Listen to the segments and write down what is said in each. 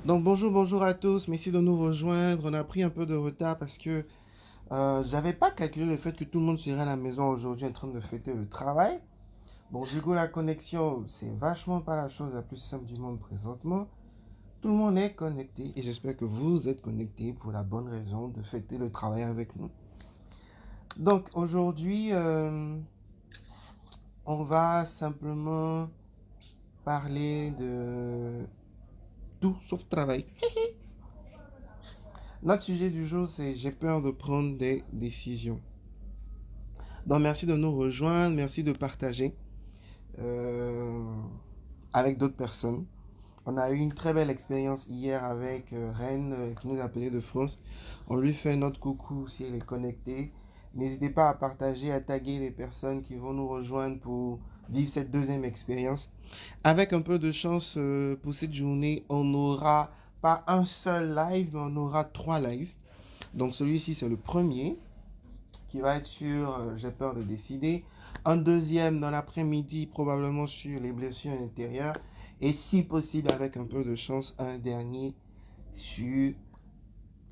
Donc bonjour à tous, merci de nous rejoindre. On a pris un peu de retard parce que j'avais pas calculé le fait que tout le monde serait à la maison aujourd'hui en train de fêter le travail. Bon, du coup, la connexion, c'est vachement pas la chose la plus simple du monde présentement. Tout le monde est connecté et j'espère que vous êtes connectés pour la bonne raison de fêter le travail avec nous. Donc aujourd'hui, on va simplement parler de tout sauf travail. Notre sujet du jour, c'est j'ai peur de prendre des décisions. Donc merci de nous rejoindre, merci de partager euh, avec d'autres personnes. On a eu une très belle expérience hier avec Rennes qui nous a appelé de France. On lui fait notre coucou si elle est connectée. N'hésitez pas à partager, à taguer les personnes qui vont nous rejoindre pour vivre cette deuxième expérience. Avec un peu de chance pour cette journée, on n'aura pas un seul live, mais on aura trois lives. Donc celui-ci, c'est le premier qui va être sur j'ai peur de décider. Un deuxième dans l'après-midi, probablement sur les blessures intérieures. Et si possible, avec un peu de chance, un dernier sur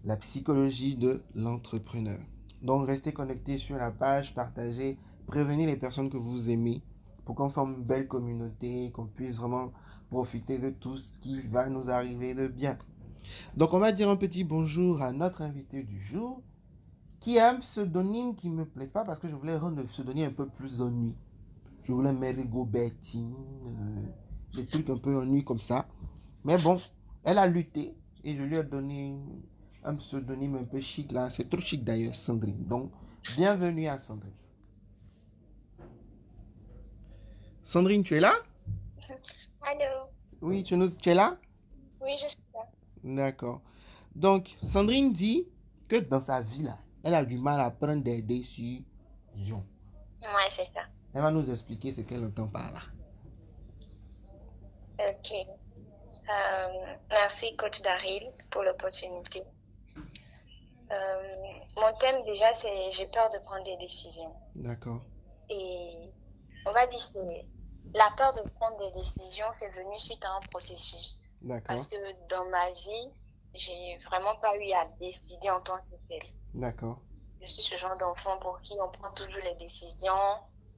la psychologie de l'entrepreneur. Donc, restez connectés sur la page, partagez, prévenez les personnes que vous aimez pour qu'on forme une belle communauté, qu'on puisse vraiment profiter de tout ce qui va nous arriver de bien. Donc, on va dire un petit bonjour à notre invité du jour qui a un pseudonyme qui me plaît pas parce que je voulais rendre le pseudonyme un peu plus ennuyeux. Je voulais mettre Gobertine, des trucs un peu ennuyeux comme ça. Mais bon, elle a lutté et je lui ai donné un pseudonyme un peu chic là. C'est trop chic d'ailleurs, Sandrine. Donc, bienvenue à Sandrine. Sandrine, tu es là? Allô? Oui, tu es là? Oui, je suis là. D'accord. Donc, Sandrine dit que dans sa vie là, elle a du mal à prendre des décisions. Ouais, c'est ça. Elle va nous expliquer ce qu'elle entend par là. Ok. Merci, coach Daryl, pour l'opportunité. Mon thème, déjà, c'est j'ai peur de prendre des décisions. D'accord. Et on va dire que la peur de prendre des décisions, c'est venu suite à un processus. D'accord. Parce que dans ma vie, j'ai vraiment pas eu à décider en tant que telle. D'accord. Je suis ce genre d'enfant pour qui on prend toujours les décisions.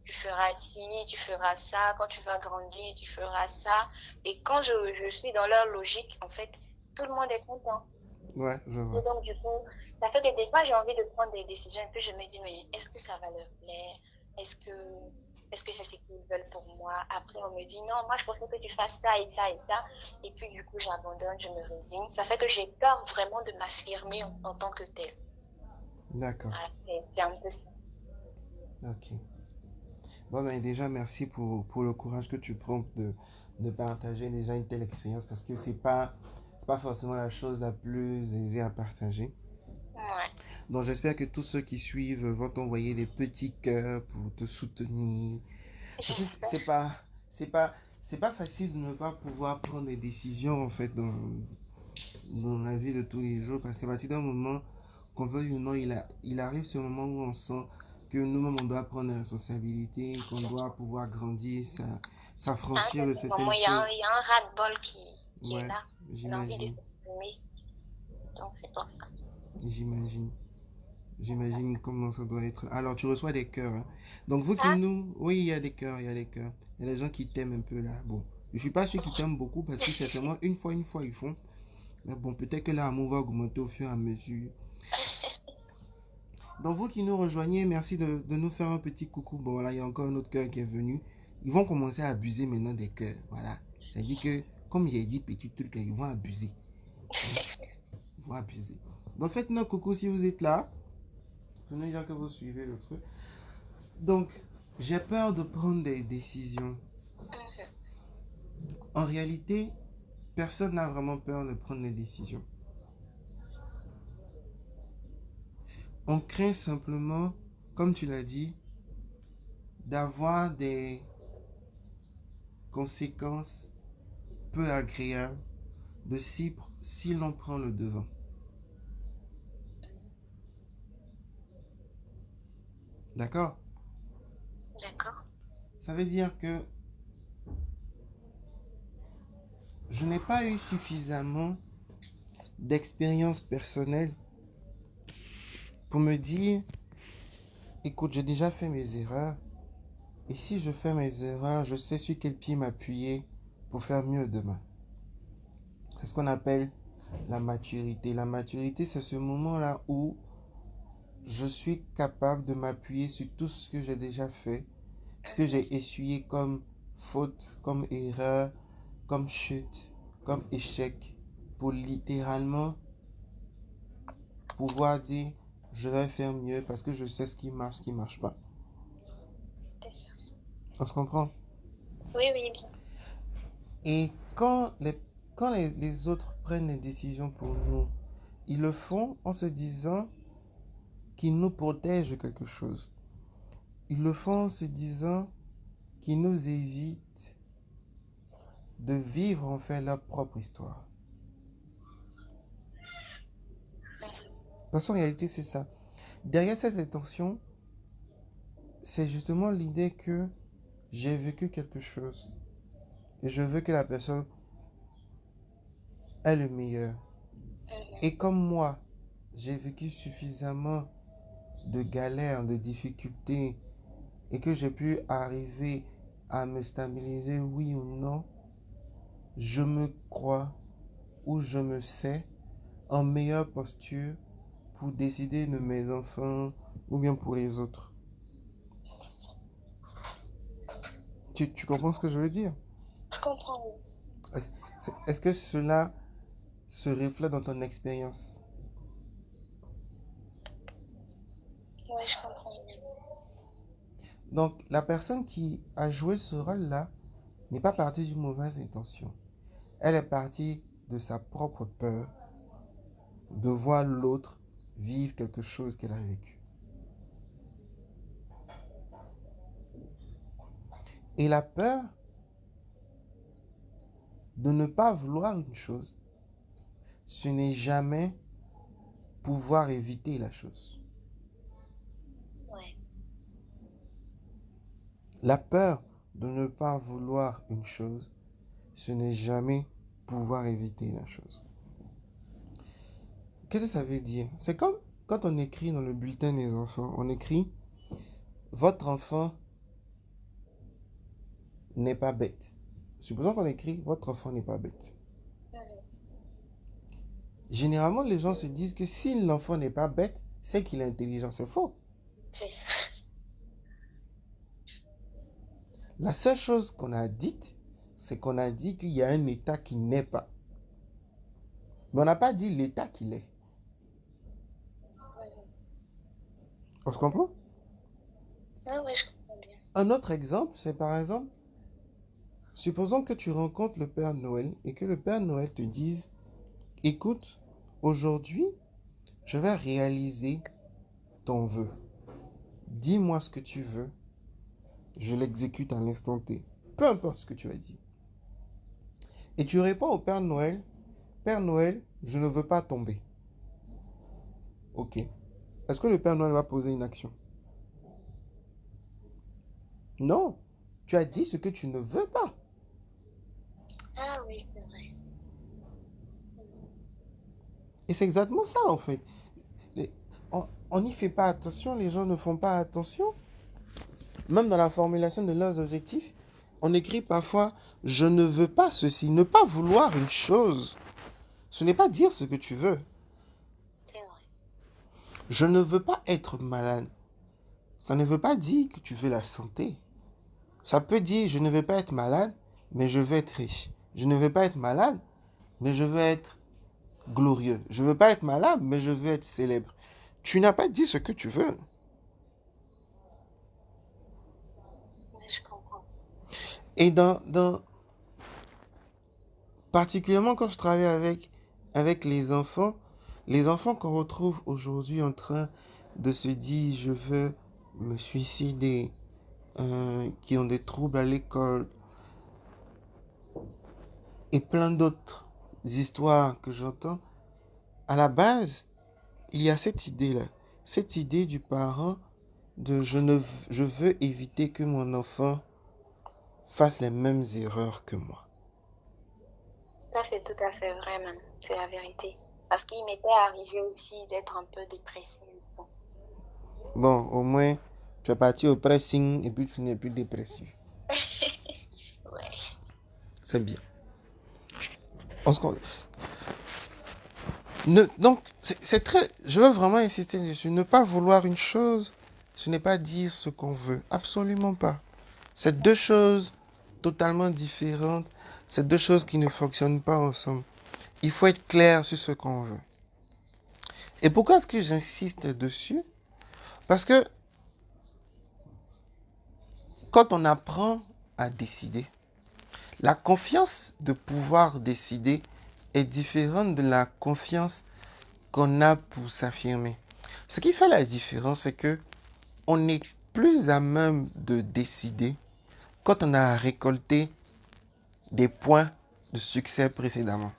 Tu feras ci, tu feras ça. Quand tu vas grandir, tu feras ça. Et quand je suis dans leur logique, en fait, tout le monde est content. Ouais, je Et vois. donc, du coup, ça fait que des fois, j'ai envie de prendre des décisions. Et puis, je me dis, mais est-ce que ça va leur plaire? Est-ce que, est-ce que c'est ce qu'ils veulent pour moi? Après, on me dit, non, moi, je préfère que tu fasses ça et ça et ça. Et puis, du coup, j'abandonne, je me résigne. Ça fait que j'ai peur vraiment de m'affirmer en tant que telle. D'accord. Ah, c'est un peu ça. Ok. Bon, ben déjà, merci pour le courage que tu prends de partager déjà une telle expérience parce que c'est pas forcément la chose la plus aisée à partager. Ouais. Donc, j'espère que tous ceux qui suivent vont t'envoyer des petits cœurs pour te soutenir. Parce que J'espère. c'est pas, c'est pas facile de ne pas pouvoir prendre des décisions en fait dans la vie de tous les jours parce qu'à partir d'un moment, qu'on veuille ou non, il arrive ce moment où on sent que nous-mêmes on doit prendre des responsabilités, qu'on doit pouvoir grandir, À un s'affranchir de certain moment, certaines choses. il y a un ras-le-bol qui est Ouais, là. Il a envie de j'imagine, s'exprimer. Donc, c'est pour ça. j'imagine, j'imagine comment ça doit être. Alors, tu reçois des cœurs, hein. Donc, vous qui Ça, nous... Oui, il y a des cœurs, il y a des cœurs. Il y a des gens qui t'aiment un peu là. Bon, je suis pas sûr qu'ils t'aiment beaucoup parce que c'est seulement une fois ils font. Mais bon, peut-être que l'amour va augmenter au fur et à mesure. Donc vous qui nous rejoignez, merci de nous faire un petit coucou. Bon voilà, il y a encore un autre cœur qui est venu. Ils vont commencer à abuser maintenant des cœurs. Voilà. C'est-à-dire que, comme j'ai dit petit truc, là, ils vont abuser. Hein. Ils vont abuser. Donc faites-nous coucou si vous êtes là. Venez dire que vous suivez le truc. Donc, j'ai peur de prendre des décisions. En réalité, personne n'a vraiment peur de prendre des décisions. On craint simplement, comme tu l'as dit, d'avoir des conséquences peu agréables de si l'on prend le devant. D'accord? d'accord. Ça veut dire que je n'ai pas eu suffisamment d'expérience personnelle pour me dire, écoute, j'ai déjà fait mes erreurs. Et si je fais mes erreurs, je sais sur quel pied m'appuyer pour faire mieux demain. C'est ce qu'on appelle la maturité. La maturité, c'est ce moment-là où je suis capable de m'appuyer sur tout ce que j'ai déjà fait, ce que j'ai essuyé comme faute, comme erreur, comme chute, comme échec, pour littéralement pouvoir dire, je vais faire mieux parce que je sais ce qui marche pas. On se comprend? Oui, oui, bien. Et quand les autres prennent des décisions pour nous, ils le font en se disant qu'ils nous protègent de quelque chose. Ils le font en se disant qu'ils nous évitent de vivre en fait leur propre histoire. Parce qu'en réalité, c'est ça. Derrière cette intention, c'est justement l'idée que j'ai vécu quelque chose et je veux que la personne ait le meilleur. Et comme moi, j'ai vécu suffisamment de galères, de difficultés et que j'ai pu arriver à me stabiliser, oui ou non, je me crois ou je me sais en meilleure posture pour décider de mes enfants ou bien pour les autres. Tu comprends ce que je veux dire? Je comprends, oui. Est-ce que cela se reflète dans ton expérience? Oui, je comprends bien. Donc, la personne qui a joué ce rôle-là n'est pas partie d'une mauvaise intention. Elle est partie de sa propre peur de voir l'autre vivre quelque chose qu'elle a vécu. Et la peur de ne pas vouloir une chose, ce n'est jamais pouvoir éviter la chose. Ouais. La peur de ne pas vouloir une chose, ce n'est jamais pouvoir éviter la chose. Qu'est-ce que ça veut dire? C'est comme quand on écrit dans le bulletin des enfants, on écrit votre enfant n'est pas bête. Supposons qu'on écrit votre enfant n'est pas bête. Généralement, les gens se disent que si l'enfant n'est pas bête, c'est qu'il est intelligent. C'est faux. C'est ça. La seule chose qu'on a dite, c'est qu'on a dit qu'il y a un état qui n'est pas. Mais on n'a pas dit l'état qu'il est. On se comprend? Ah oui, je comprends bien. Un autre exemple, c'est par exemple, supposons que tu rencontres le Père Noël et que le Père Noël te dise, écoute, aujourd'hui, je vais réaliser ton vœu. Dis-moi ce que tu veux, je l'exécute à l'instant T. Peu importe ce que tu as dit. Et tu réponds au Père Noël, Père Noël, je ne veux pas tomber. Ok. Est-ce que le Père Noël va poser une action? Non. Tu as dit ce que tu ne veux pas. Ah oui, c'est vrai. Et c'est exactement ça en fait. On n'y fait pas attention, les gens ne font pas attention. Même dans la formulation de leurs objectifs, on écrit parfois je ne veux pas ceci. Ne pas vouloir une chose, ce n'est pas dire ce que tu veux. C'est vrai. Je ne veux pas être malade. Ça ne veut pas dire que tu veux la santé. Ça peut dire je ne veux pas être malade, mais je veux être riche. Je ne veux pas être malade, mais je veux être glorieux. Je ne veux pas être malade, mais je veux être célèbre. Tu n'as pas dit ce que tu veux. Oui, je comprends. Et particulièrement quand je travaille avec les enfants qu'on retrouve aujourd'hui en train de se dire je veux me suicider, qui ont des troubles à l'école et plein d'autres histoires que j'entends, à la base, il y a cette idée-là, cette idée du parent de je veux éviter que mon enfant fasse les mêmes erreurs que moi. Ça, c'est tout à fait vrai, même. C'est la vérité. Parce qu'il m'était arrivé aussi d'être un peu dépressée. Bon, au moins, tu es parti au pressing et puis tu n'es plus dépressif. Ouais. C'est bien. On se con- donc, c'est très. Je veux vraiment insister dessus. Ne pas vouloir une chose, ce n'est pas dire ce qu'on veut. Absolument pas. C'est deux choses totalement différentes. C'est deux choses qui ne fonctionnent pas ensemble. Il faut être clair sur ce qu'on veut. Et pourquoi est-ce que j'insiste dessus? Parce que quand on apprend à décider, la confiance de pouvoir décider est différente de la confiance qu'on a pour s'affirmer. Ce qui fait la différence, c'est que on est plus à même de décider quand on a récolté des points de succès précédemment.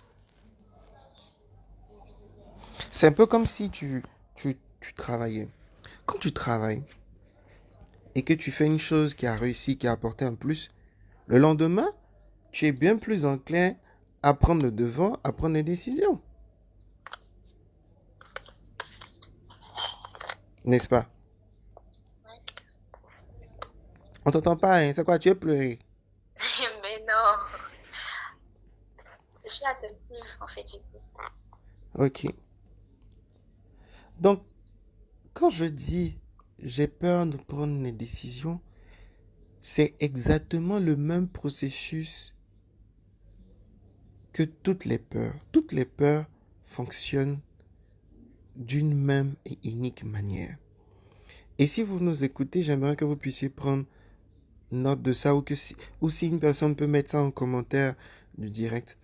C'est un peu comme si tu travaillais. Quand tu travailles et que tu fais une chose qui a réussi, qui a apporté un plus, le lendemain, tu es bien plus enclin à prendre le devant, à prendre des décisions. N'est-ce pas? On t'entend pas, hein? C'est quoi? Tu es pleuré. Mais non, je suis attentive en fait. Ok. Donc, quand je dis j'ai peur de prendre des décisions, c'est exactement le même processus que toutes les peurs. Toutes les peurs fonctionnent d'une même et unique manière. Et si vous nous écoutez, j'aimerais que vous puissiez prendre note de ça ou si une personne peut mettre ça en commentaire du direct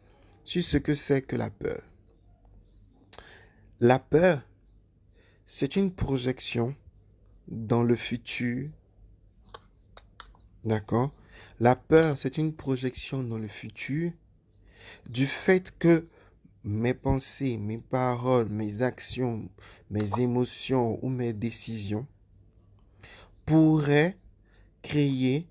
sur ce que c'est que la peur. La peur, c'est une projection dans le futur, d'accord? La peur, c'est une projection dans le futur du fait que mes pensées, mes paroles, mes actions, mes émotions ou mes décisions pourraient créer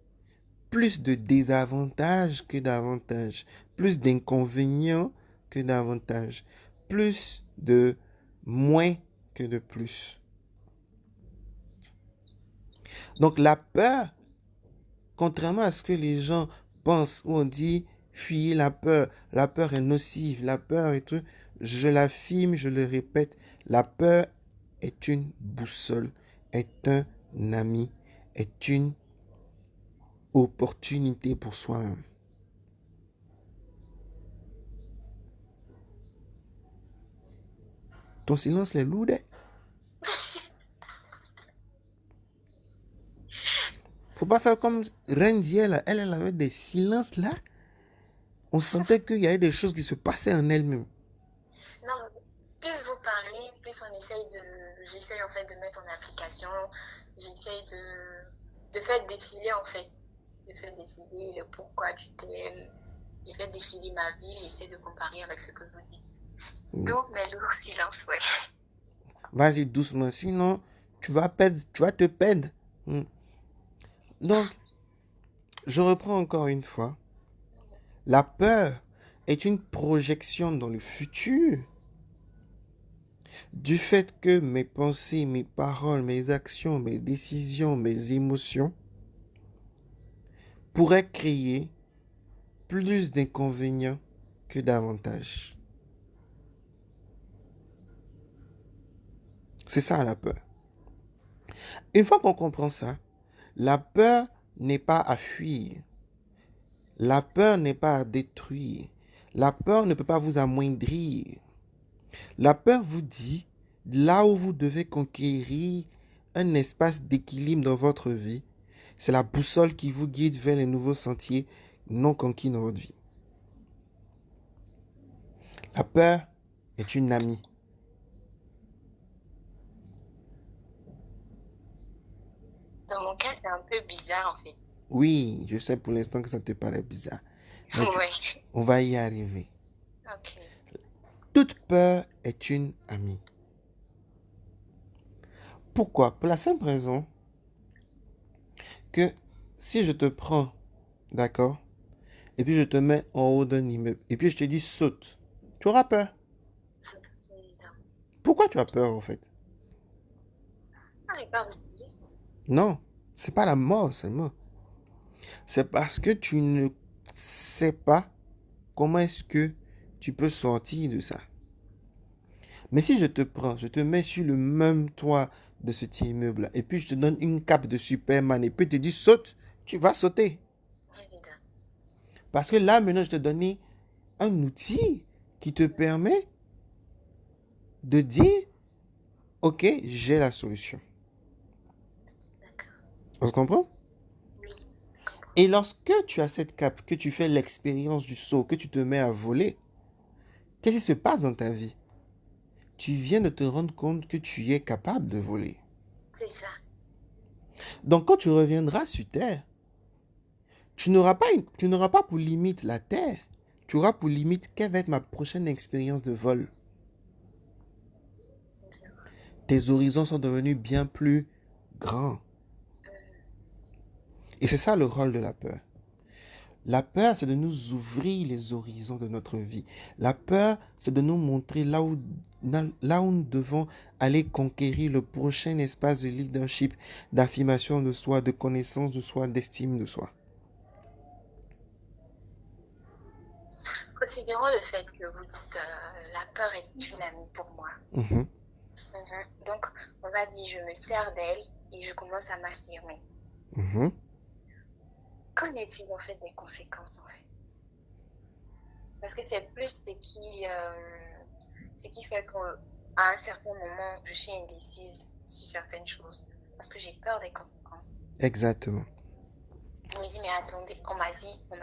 plus de désavantages que d'avantages, plus d'inconvénients que d'avantages, plus de moins que de plus. Donc la peur, contrairement à ce que les gens pensent ou on dit fuyez la peur est nocive, la peur est tout, je l'affirme, je le répète, la peur est une boussole, est un ami, est une opportunité pour soi-même. Ton silence est lourd. Faut pas faire comme Reine d'hier, elle avait des silences là. On sentait qu'il y avait des choses qui se passaient en elle-même. Non, plus vous parlez, plus j'essaye en fait de mettre en application, j'essaye de faire défiler en fait, de faire défiler le pourquoi du thème, de faire défiler ma vie, j'essaie de comparer avec ce que vous dites. Donc mes lourds silences, ouais. Vas-y doucement, sinon tu vas te perdre. Donc, je reprends encore une fois. La peur est une projection dans le futur du fait que mes pensées, mes paroles, mes actions, mes décisions, mes émotions pourraient créer plus d'inconvénients que d'avantages. C'est ça la peur. Une fois qu'on comprend ça, la peur n'est pas à fuir. La peur n'est pas à détruire. La peur ne peut pas vous amoindrir. La peur vous dit là où vous devez conquérir un espace d'équilibre dans votre vie. C'est la boussole qui vous guide vers les nouveaux sentiers non conquis dans votre vie. La peur est une amie. Dans mon cas, c'est un peu bizarre en fait. Oui, je sais pour l'instant que ça te paraît bizarre. Mais Ouais. on va y arriver. Ok. Toute peur est une amie. Pourquoi? Pour la simple raison que si je te prends, d'accord, et puis je te mets en haut d'un immeuble, et puis je te dis saute, tu auras peur. Pourquoi tu as peur, en fait? Ah, j'ai peur de mourir. Non, c'est pas la mort seulement. C'est parce que tu ne sais pas comment est-ce que tu peux sortir de ça. Mais si je te prends, je te mets sur le même toit de cet immeuble-là, et puis je te donne une cape de Superman, et puis je te dis saute, tu vas sauter. Évidemment. Parce que là, maintenant, je te donne un outil qui te permet de dire, ok, j'ai la solution. D'accord. On se comprend? Oui, je comprends. Et lorsque tu as cette cape, que tu fais l'expérience du saut, que tu te mets à voler, qu'est-ce qui se passe dans ta vie? Tu viens de te rendre compte que tu es capable de voler. C'est ça. Donc quand tu reviendras sur Terre, tu n'auras pas pour limite la Terre. Tu auras pour limite quelle va être ma prochaine expérience de vol. Tes horizons sont devenus bien plus grands. Et c'est ça le rôle de la peur. La peur, c'est de nous ouvrir les horizons de notre vie. La peur, c'est de nous montrer là où nous devons aller conquérir le prochain espace de leadership, d'affirmation de soi, de connaissance de soi, d'estime de soi. Considérons le fait que vous dites la peur est une amie pour moi. Mhm. Donc, on va dire, je me sers d'elle et je commence à m'affirmer. Mhm. Qu'en est-il en fait des conséquences en fait? Parce que c'est plus ce qui fait qu'à un certain moment, je suis indécise sur certaines choses. Parce que j'ai peur des conséquences. Exactement. On me dit, mais attendez, on m'a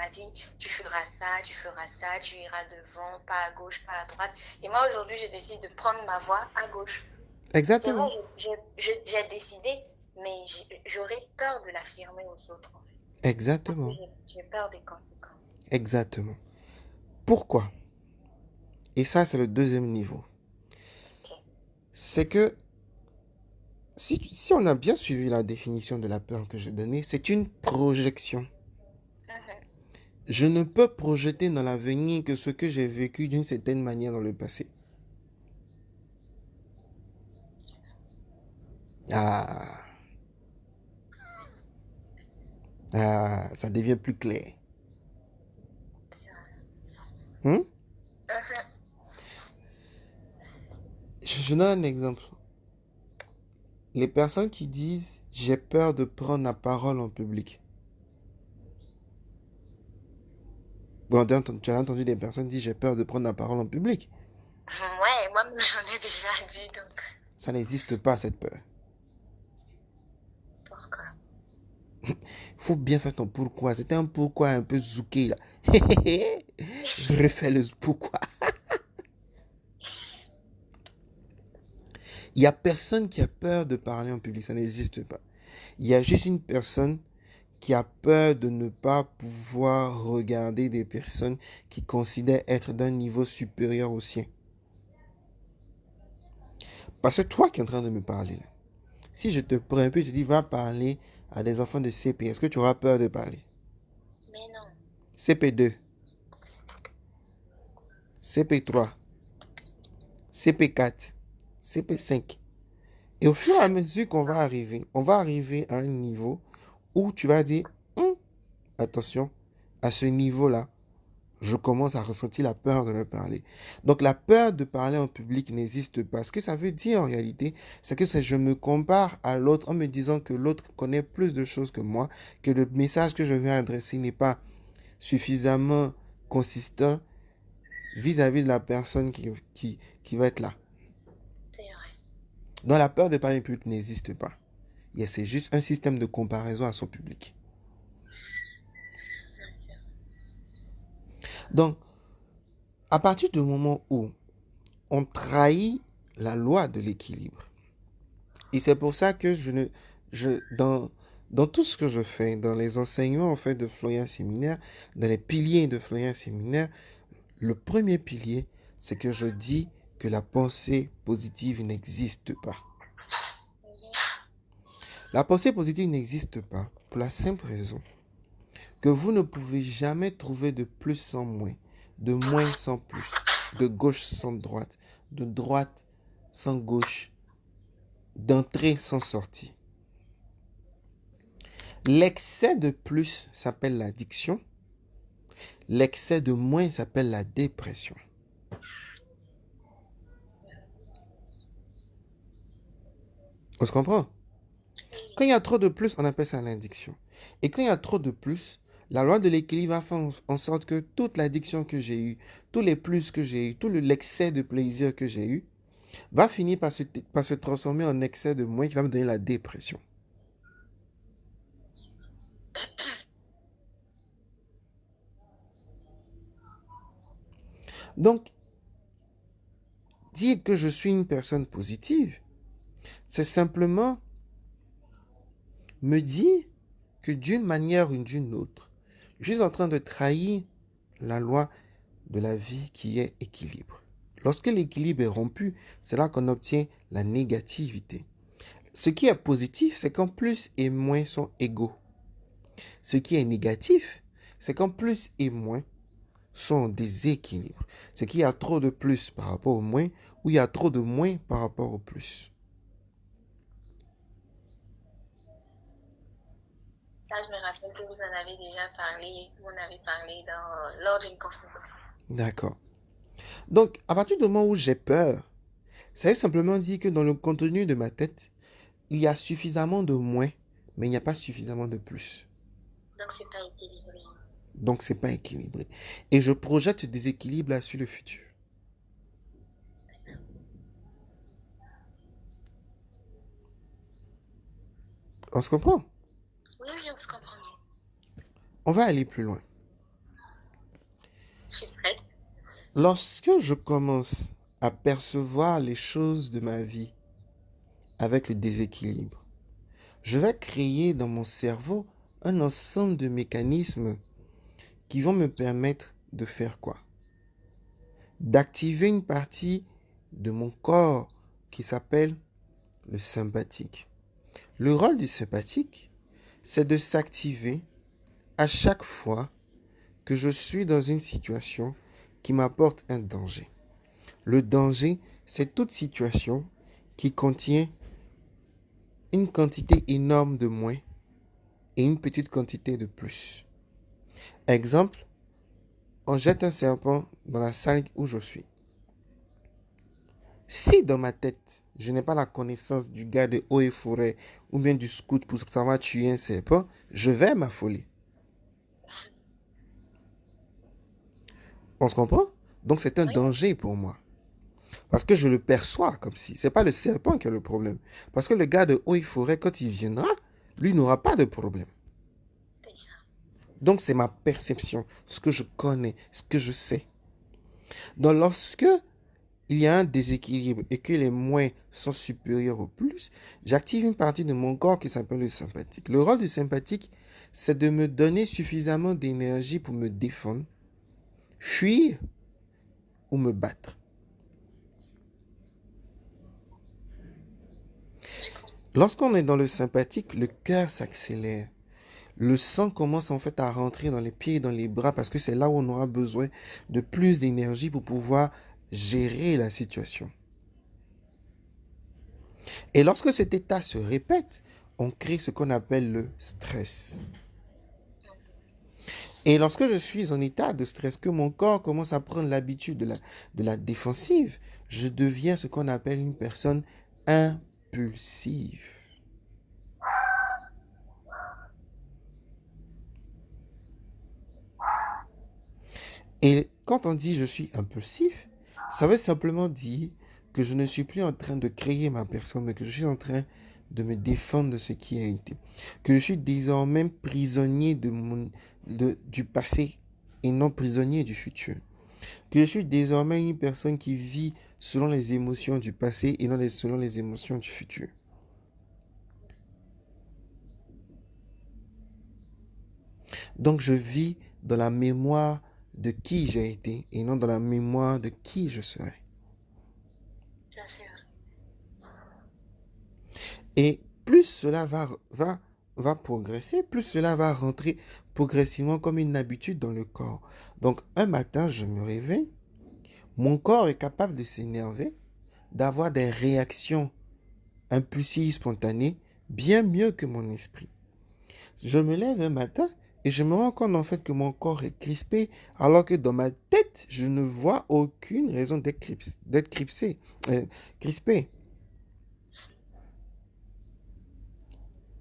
dit, tu feras ça, tu iras devant, pas à gauche, pas à droite. Et moi, aujourd'hui, je décide de prendre ma voie à gauche. C'est Exactement. vrai, j'ai décidé, mais j'aurais peur de l'affirmer aux autres, en fait. Parce que Exactement. j'ai peur des conséquences. Exactement. Pourquoi? Et ça, c'est le deuxième niveau. Ok. C'est que si on a bien suivi la définition de la peur que j'ai donnée, c'est une projection. Je ne peux projeter dans l'avenir que ce que j'ai vécu d'une certaine manière dans le passé. Ah, ça devient plus clair. Hmm? Je donne un exemple. Les personnes qui disent j'ai peur de prendre la parole en public. Tu as entendu des personnes dire j'ai peur de prendre la parole en public. Ouais, moi j'en ai déjà dit donc. Ça n'existe pas cette peur. Pourquoi? Faut bien faire ton pourquoi. C'était un pourquoi un peu zouké là. Refais le pourquoi. Il n'y a personne qui a peur de parler en public. Ça n'existe pas. Il y a juste une personne qui a peur de ne pas pouvoir regarder des personnes qui considèrent être d'un niveau supérieur au sien. Parce que toi qui es en train de me parler, là, si je te prends un peu, je te dis va parler à des enfants de CP, est-ce que tu auras peur de parler? Mais non. CP2, CP3, CP4, CP5. Et au fur et à mesure qu'on va arriver, on va arriver à un niveau où tu vas dire, attention, à ce niveau-là, je commence à ressentir la peur de leur parler. Donc la peur de parler en public n'existe pas. Ce que ça veut dire en réalité, c'est que je me compare à l'autre en me disant que l'autre connaît plus de choses que moi, que le message que je viens adresser n'est pas suffisamment consistant vis-à-vis de la personne qui va être là. C'est vrai. Donc la peur de parler en public n'existe pas. C'est juste un système de comparaison à son public. Donc, à partir du moment où on trahit la loi de l'équilibre, et c'est pour ça que dans tout ce que je fais, dans les enseignements en fait de Florian Séminaire, dans les piliers de Florian Séminaire, le premier pilier, c'est que je dis que la pensée positive n'existe pas. La pensée positive n'existe pas pour la simple raison que vous ne pouvez jamais trouver de plus sans moins, de moins sans plus, de gauche sans droite, de droite sans gauche, d'entrée sans sortie. L'excès de plus s'appelle l'addiction. L'excès de moins s'appelle la dépression. On se comprend? Quand il y a trop de plus, on appelle ça l'addiction. Et quand il y a trop de plus, la loi de l'équilibre va faire en sorte que toute l'addiction que j'ai eue, tous les plus que j'ai eu, tout l'excès de plaisir que j'ai eu, va finir par se transformer en excès de moins qui va me donner la dépression. Donc, dire que je suis une personne positive, c'est simplement me dire que d'une manière ou d'une autre, je suis en train de trahir la loi de la vie qui est équilibre. Lorsque l'équilibre est rompu, c'est là qu'on obtient la négativité. Ce qui est positif, c'est quand plus et moins sont égaux. Ce qui est négatif, c'est quand plus et moins sont en déséquilibre. C'est qu'il y a trop de plus par rapport au moins ou il y a trop de moins par rapport au plus. Ça, je me rappelle que vous en avez déjà parlé, vous en avez parlé lors d'une conférence. D'accord. Donc, à partir du moment où j'ai peur, ça veut simplement dire que dans le contenu de ma tête, il y a suffisamment de moins, mais il n'y a pas suffisamment de plus. Donc, c'est pas équilibré. Donc, c'est pas équilibré. Et je projette ce déséquilibre-là sur le futur. On se comprend? Oui, oui, on se comprend bien. On va aller plus loin. Je suis prête. Lorsque je commence à percevoir les choses de ma vie avec le déséquilibre, je vais créer dans mon cerveau un ensemble de mécanismes qui vont me permettre de faire quoi? D'activer une partie de mon corps qui s'appelle le sympathique. Le rôle du sympathique, c'est de s'activer à chaque fois que je suis dans une situation qui m'apporte un danger. Le danger, c'est toute situation qui contient une quantité énorme de moins et une petite quantité de plus. Exemple, on jette un serpent dans la salle où je suis. Si dans ma tête, je n'ai pas la connaissance du gars de eau et forêt ou bien du scout pour savoir tuer un serpent, je vais m'affoler. On se comprend? Donc c'est un danger pour moi. Parce que je le perçois comme si. C'est pas le serpent qui a le problème. Parce que le gars de eau et forêt, quand il viendra, lui n'aura pas de problème. Donc c'est ma perception, ce que je connais, ce que je sais. Donc lorsque il y a un déséquilibre et que les moins sont supérieurs au plus, j'active une partie de mon corps qui s'appelle le sympathique. Le rôle du sympathique, c'est de me donner suffisamment d'énergie pour me défendre, fuir ou me battre. Lorsqu'on est dans le sympathique, le cœur s'accélère. Le sang commence en fait à rentrer dans les pieds et dans les bras parce que c'est là où on aura besoin de plus d'énergie pour pouvoir gérer la situation. Et lorsque cet état se répète, on crée ce qu'on appelle le stress. Et lorsque je suis en état de stress, que mon corps commence à prendre l'habitude de la défensive, je deviens ce qu'on appelle une personne impulsive. Et quand on dit je suis impulsif, ça veut simplement dire que je ne suis plus en train de créer ma personne, mais que je suis en train de me défendre de ce qui a été. Que je suis désormais prisonnier du passé et non prisonnier du futur. Que je suis désormais une personne qui vit selon les émotions du passé et non selon les émotions du futur. Donc je vis dans la mémoire de qui j'ai été et non dans la mémoire de qui je serai. Ça, c'est vrai. Et plus cela va progresser, plus cela va rentrer progressivement comme une habitude dans le corps. Donc un matin, je me réveille, mon corps est capable de s'énerver, d'avoir des réactions impulsives, spontanées, bien mieux que mon esprit. Je me lève un matin et je me rends compte en fait que mon corps est crispé, alors que dans ma tête, je ne vois aucune raison d'être crispé.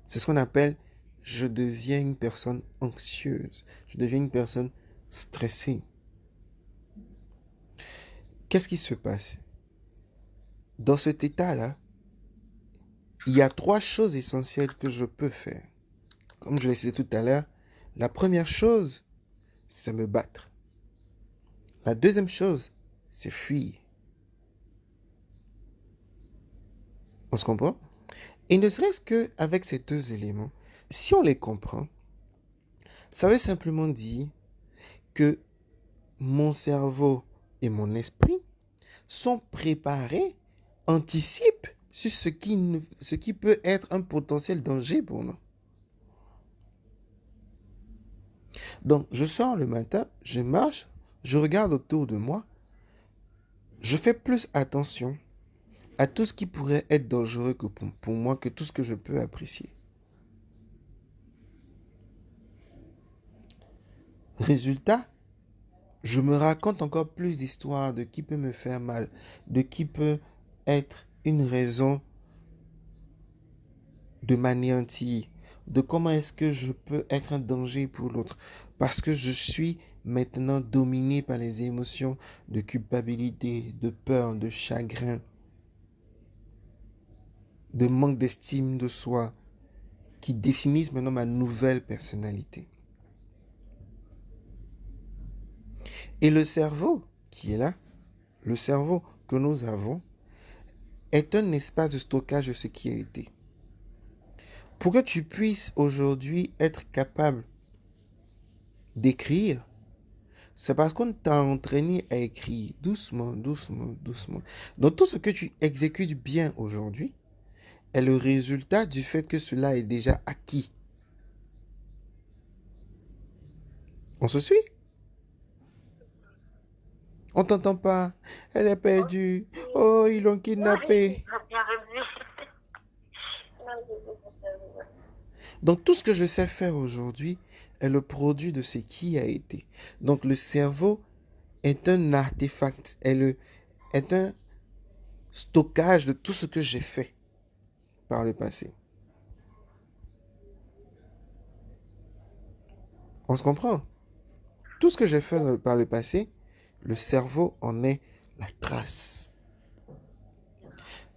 C'est ce qu'on appelle je deviens une personne anxieuse, je deviens une personne stressée. Qu'est-ce qui se passe? Dans cet état-là, il y a 3 choses essentielles que je peux faire. Comme je l'ai dit tout à l'heure, la première chose, c'est me battre. La deuxième chose, c'est fuir. On se comprend? Et ne serait-ce qu'avec ces 2 éléments, si on les comprend, ça veut simplement dire que mon cerveau et mon esprit sont préparés, anticipent sur ce qui peut être un potentiel danger pour nous. Donc, je sors le matin, je marche, je regarde autour de moi, je fais plus attention à tout ce qui pourrait être dangereux que pour moi que tout ce que je peux apprécier. Résultat, je me raconte encore plus d'histoires de qui peut me faire mal, de qui peut être une raison de m'anéantir, de comment est-ce que je peux être un danger pour l'autre. Parce que je suis maintenant dominé par les émotions de culpabilité, de peur, de chagrin, de manque d'estime de soi, qui définissent maintenant ma nouvelle personnalité. Et le cerveau qui est là, le cerveau que nous avons, est un espace de stockage de ce qui a été. Pour que tu puisses aujourd'hui être capable d'écrire, c'est parce qu'on t'a entraîné à écrire doucement, doucement, doucement. Donc tout ce que tu exécutes bien aujourd'hui est le résultat du fait que cela est déjà acquis. On se suit? On t'entend pas. Elle est perdue. Oh, ils l'ont kidnappée. Donc tout ce que je sais faire aujourd'hui est le produit de ce qui a été. Donc le cerveau est un artefact, est un stockage de tout ce que j'ai fait par le passé. On se comprend? Tout ce que j'ai fait par le passé, le cerveau en est la trace.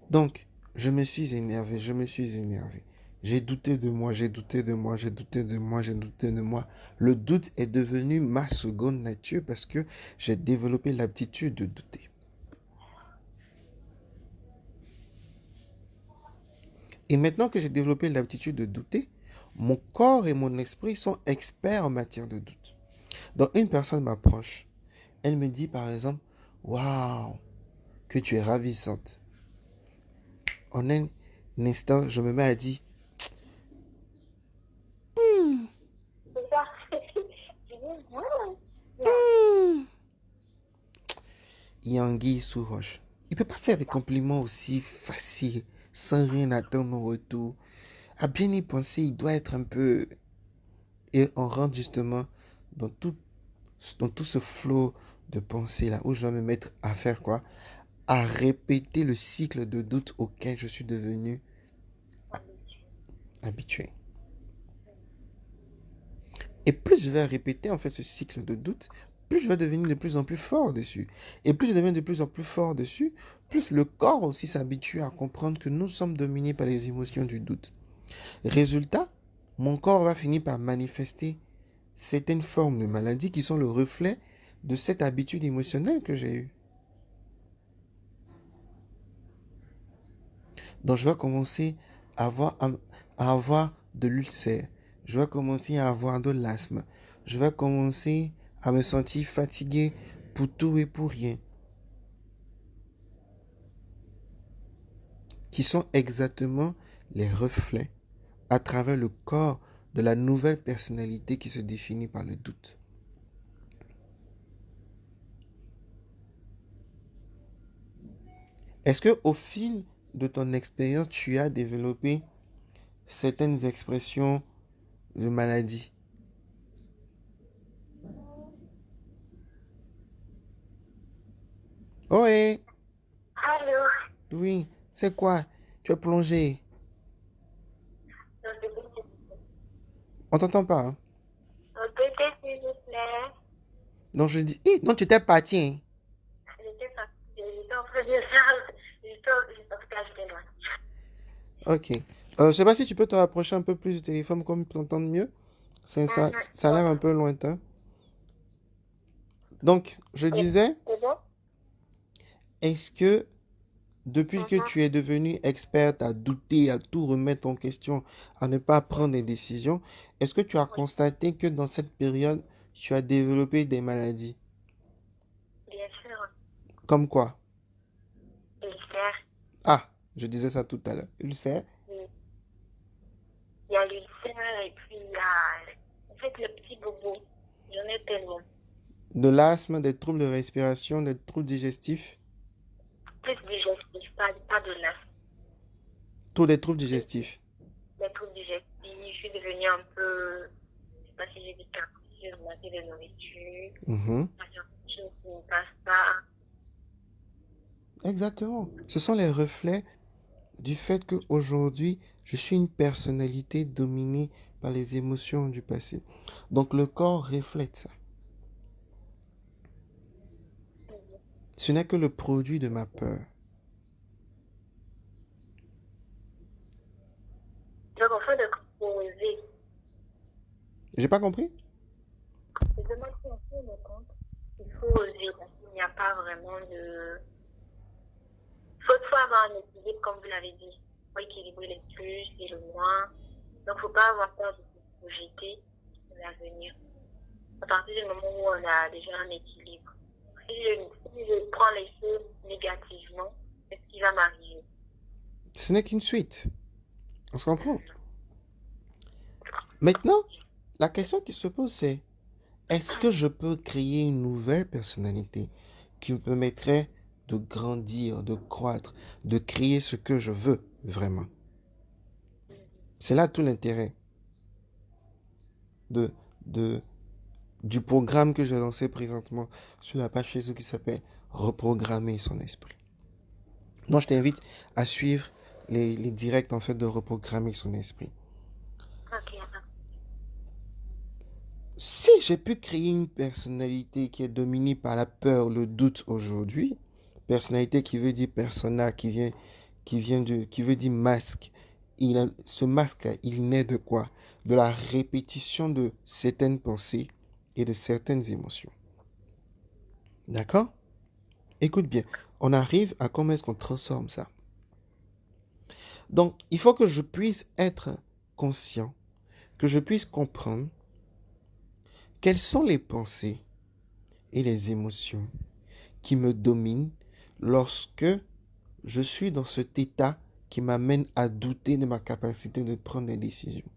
Donc, je me suis énervé, je me suis énervé. J'ai douté de moi, j'ai douté de moi, j'ai douté de moi, j'ai douté de moi. Le doute est devenu ma seconde nature parce que j'ai développé l'aptitude de douter. Et maintenant que j'ai développé l'aptitude de douter, mon corps et mon esprit sont experts en matière de doute. Donc, une personne m'approche. Elle me dit par exemple, waouh, que tu es ravissante. En un instant, je me mets à dire, il y a anguille sous roche. Il ne peut pas faire des compliments aussi faciles, sans rien attendre en retour. À bien y penser, il doit être un peu... Et on rentre justement dans tout ce flot de pensée là, où je dois me mettre à faire quoi? À répéter le cycle de doute auquel je suis devenu habitué. Et plus je vais répéter en fait ce cycle de doute, plus je vais devenir de plus en plus fort dessus. Et plus je deviens de plus en plus fort dessus, plus le corps aussi s'habitue à comprendre que nous sommes dominés par les émotions du doute. Résultat, mon corps va finir par manifester certaines formes de maladies qui sont le reflet de cette habitude émotionnelle que j'ai eue. Donc je vais commencer à avoir de l'ulcère. Je vais commencer à avoir de l'asthme. Je vais commencer à me sentir fatigué pour tout et pour rien. Qui sont exactement les reflets à travers le corps de la nouvelle personnalité qui se définit par le doute. Est-ce que au fil de ton expérience, tu as développé certaines expressions de maladie? Oui, Allô? oui. C'est quoi? Tu es plongé. On t'entend pas, hein? Répétez, s'il vous plaît. Donc je dis, non, tu étais parti, hein. J'étais en train de faire. En tout cas, j'étais loin. Ok. Je sais pas si tu peux te rapprocher un peu plus du téléphone comme pour t'entendre mieux. Ça a l'air un peu lointain. Donc, je disais, C'est bon? est-ce que depuis que tu es devenue experte à douter, à tout remettre en question, à ne pas prendre des décisions, est-ce que tu as Oui, constaté que dans cette période, tu as développé des maladies? bien sûr. Comme quoi? Ulcère. Ah, je disais ça tout à l'heure. Ulcère? Il y a l'ulcère et puis il y a. En fait, le petit bobo. J'en ai tellement. De l'asthme, des troubles de respiration, des troubles digestifs? Plus digestif, pas de l'as. Tous les troubles digestifs. Les troubles digestifs. Je suis devenue un peu. Je sais pas si j'ai dit capricieuse, manquer de nourriture. Mhm. La nourriture qui ne passe pas. Exactement. Ce sont les reflets du fait qu'aujourd'hui, je suis une personnalité dominée par les émotions du passé. Donc le corps reflète ça. Ce n'est que le produit de ma peur. Donc, en fait, de poser. J'ai pas compris? C'est de mettre en le compte. Il faut oser parce qu'il n'y a pas vraiment de. Faut avoir un équilibre, comme vous l'avez dit. Il faut équilibrer les plus et le moins. Donc, il ne faut pas avoir peur de se projeter de l'avenir. À partir du moment où on a déjà un équilibre. Si je prends les choses négativement, qu'est-ce qui va m'arriver? Ce n'est qu'une suite. On se comprend. Maintenant, la question qui se pose, c'est est-ce que je peux créer une nouvelle personnalité qui me permettrait de grandir, de croître, de créer ce que je veux vraiment? C'est là tout l'intérêt de, de, du programme que j'ai lancé présentement sur la page Facebook qui s'appelle Reprogrammer son esprit. Donc, je t'invite à suivre les directs en fait de Reprogrammer son esprit. Ok. Si j'ai pu créer une personnalité qui est dominée par la peur, le doute aujourd'hui, personnalité qui veut dire persona, qui veut dire masque, ce masque, il naît de quoi? De la répétition de certaines pensées et de certaines émotions. D'accord? Écoute bien, on arrive à comment est-ce qu'on transforme ça. Donc, il faut que je puisse être conscient, que je puisse comprendre quelles sont les pensées et les émotions qui me dominent lorsque je suis dans cet état qui m'amène à douter de ma capacité de prendre des décisions.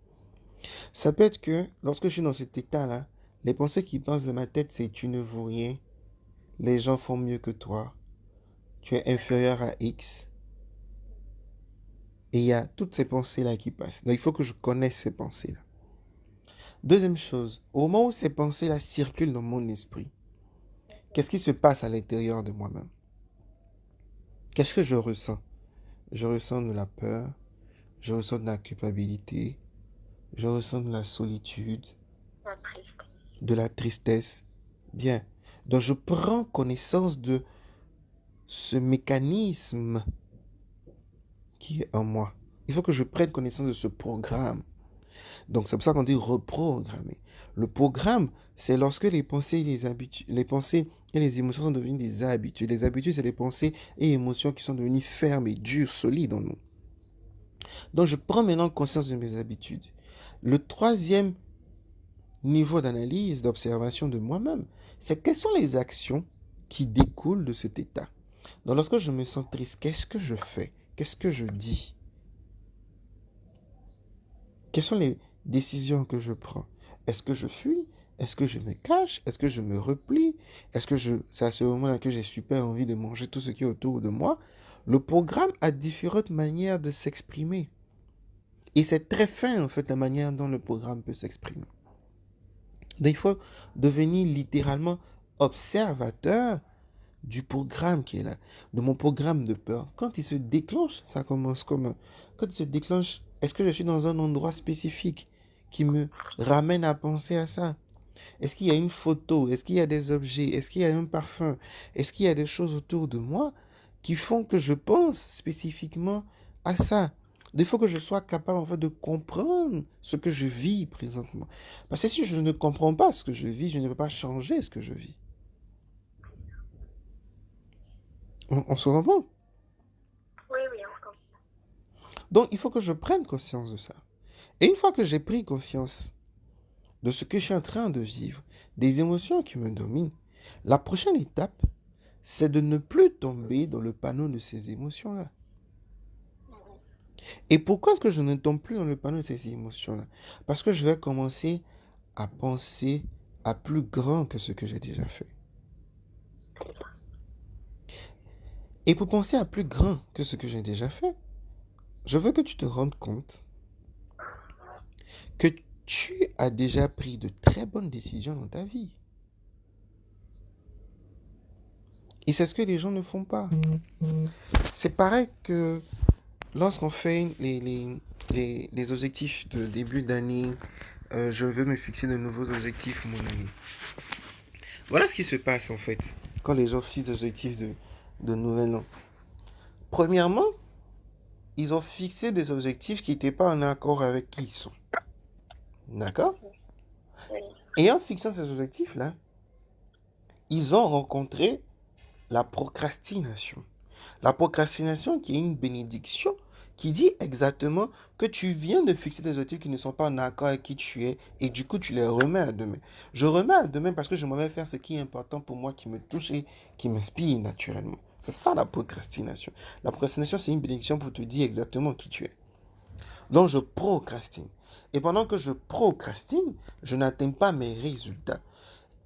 Ça peut être que lorsque je suis dans cet état-là, les pensées qui passent dans ma tête, c'est tu ne vaux rien, les gens font mieux que toi, tu es inférieur à X. Et il y a toutes ces pensées-là qui passent. Donc il faut que je connaisse ces pensées-là. Deuxième chose, au moment où ces pensées-là circulent dans mon esprit, qu'est-ce qui se passe à l'intérieur de moi-même? Qu'est-ce que je ressens? Je ressens de la peur, je ressens de la culpabilité, je ressens de la solitude, de la tristesse. Bien. Donc je prends connaissance de ce mécanisme qui est en moi. Il faut que je prenne connaissance de ce programme. Donc c'est pour ça qu'on dit reprogrammer. Le programme, c'est lorsque les pensées et les pensées et les émotions sont devenues des habitudes. Les habitudes, c'est les pensées et émotions qui sont devenues fermes et dures, solides en nous. Donc je prends maintenant conscience de mes habitudes. Le troisième niveau d'analyse, d'observation de moi-même, c'est quelles sont les actions qui découlent de cet état. Donc lorsque je me sens triste, qu'est-ce que je fais? Qu'est-ce que je dis? Quelles sont les décisions que je prends? Est-ce que je fuis? Est-ce que je me cache? Est-ce que je me replie? C'est à ce moment-là que j'ai super envie de manger tout ce qui est autour de moi? Le programme a différentes manières de s'exprimer. Et c'est très fin, en fait, la manière dont le programme peut s'exprimer. Donc, il faut devenir littéralement observateur du programme qui est là, de mon programme de peur. Quand il se déclenche, ça commence comment? Quand il se déclenche, est-ce que je suis dans un endroit spécifique qui me ramène à penser à ça? Est-ce qu'il y a une photo? Est-ce qu'il y a des objets? Est-ce qu'il y a un parfum? Est-ce qu'il y a des choses autour de moi qui font que je pense spécifiquement à ça? Il faut que je sois capable en fait de comprendre ce que je vis présentement. Parce que si je ne comprends pas ce que je vis, je ne peux pas changer ce que je vis. On se comprend? Oui, oui, on se comprend. Donc il faut que je prenne conscience de ça. Et une fois que j'ai pris conscience de ce que je suis en train de vivre, des émotions qui me dominent, la prochaine étape, c'est de ne plus tomber dans le panneau de ces émotions-là. Et pourquoi est-ce que je ne tombe plus dans le panneau de ces émotions-là? Parce que je vais commencer à penser à plus grand que ce que j'ai déjà fait. Et pour penser à plus grand que ce que j'ai déjà fait, je veux que tu te rendes compte que tu as déjà pris de très bonnes décisions dans ta vie. Et c'est ce que les gens ne font pas. C'est pareil que lorsqu'on fait les objectifs de début d'année, je veux me fixer de nouveaux objectifs mon année. Voilà ce qui se passe en fait quand les gens fixent des objectifs de nouvel an. Premièrement, ils ont fixé des objectifs qui n'étaient pas en accord avec qui ils sont. D'accord? Et en fixant ces objectifs-là, ils ont rencontré la procrastination. La procrastination qui est une bénédiction qui dit exactement que tu viens de fixer des objectifs qui ne sont pas en accord avec qui tu es et du coup tu les remets à demain. Je remets à demain parce que je m'en vais faire ce qui est important pour moi, qui me touche et qui m'inspire naturellement. C'est ça la procrastination. La procrastination, c'est une bénédiction pour te dire exactement qui tu es. Donc je procrastine. Et pendant que je procrastine, je n'atteins pas mes résultats.